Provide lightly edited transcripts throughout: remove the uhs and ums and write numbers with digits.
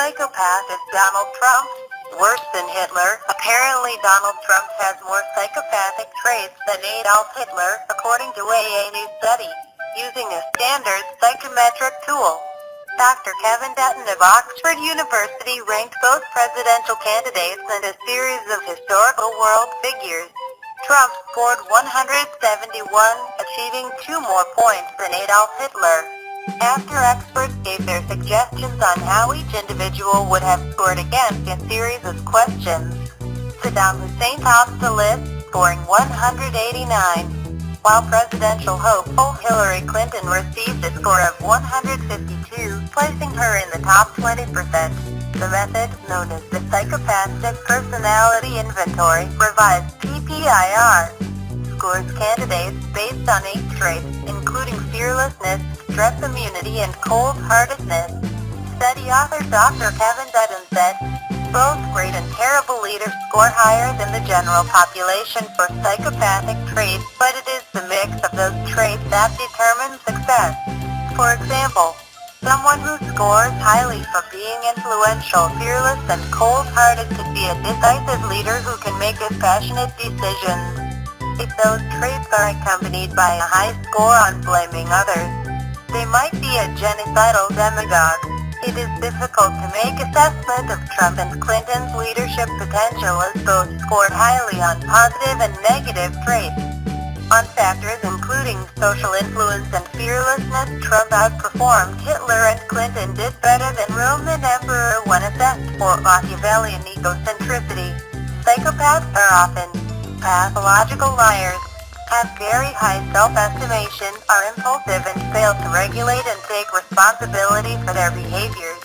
psychopath is Donald Trump. Worse than Hitler, apparently Donald Trump has more psychopathic traits than Adolf Hitler, according to a new study. Using a standard psychometric tool, Dr. Kevin Dutton of Oxford University ranked both presidential candidates and a series of historical world figures. Trump scored 171, achieving 2 more points than Adolf Hitler. After experts gave their suggestions on how each individual would have scored against a series of questions, Saddam Hussein tops the list, scoring 189, while presidential hopeful Hilary Clinton received a score of 152, placing her in the top 20%. The method, known as the Psychopathtic Personality Inventory, revised PPI-R, scores candidates based on 8 traits, including fearlessness, stress immunity, and cold-heartedness. Study author Dr. Kevin Dutton said, both great and terrible leaders score higher than the general population for psychopathic traits, but it is the mix of those traits that determines success. For example, someone who scores highly for being influential, fearless, and cold-hearted could be a decisive leader who can make dispassionate decisions. If those traits are accompanied by a high score on blaming others, they might be a genocidal demagogue. It is difficult to make assessment of Trump and Clinton's leadership potential as both scored highly on positive and negative traits. On factors including social influence and fearlessness, Trump outperformed Hitler and Clinton did better than Roman emperor when assessed for Machiavellian egocentricity. Psychopaths are often pathological liars, have very high self-estimation, are impulsive and fail to regulate and take responsibility for their behaviors.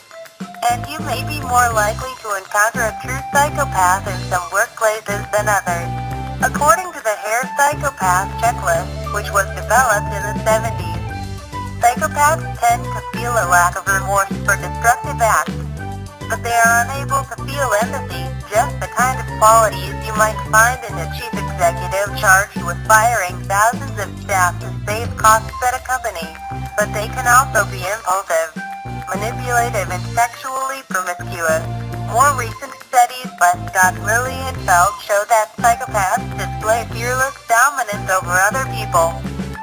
And you may be more likely to encounter a true psychopath in some workplaces than others. According to the Hair Psychopath Checklist, which was developed in the 70s, psychopaths tend to feel a lack of remorse for destructive acts, but they are unable to feel empathy, just the kind of qualities you might find in a chief executive charged with firing thousands of staff to save costs at a company. But they can also be impulsive, manipulative, and sexually promiscuous. More recent studies by Scott Lilienfeld show that psychopaths display fearless dominance over other people,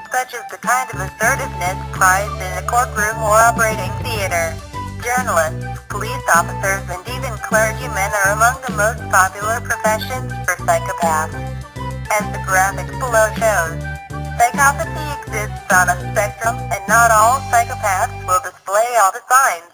such as the kind of assertiveness prized in a courtroom or operating theater. Journalists, police officers, and even clergymen are among the most popular professions for psychopaths. As the graphics below shows, psychopathy exists on a spectrum, and not all psychopaths will display all the signs.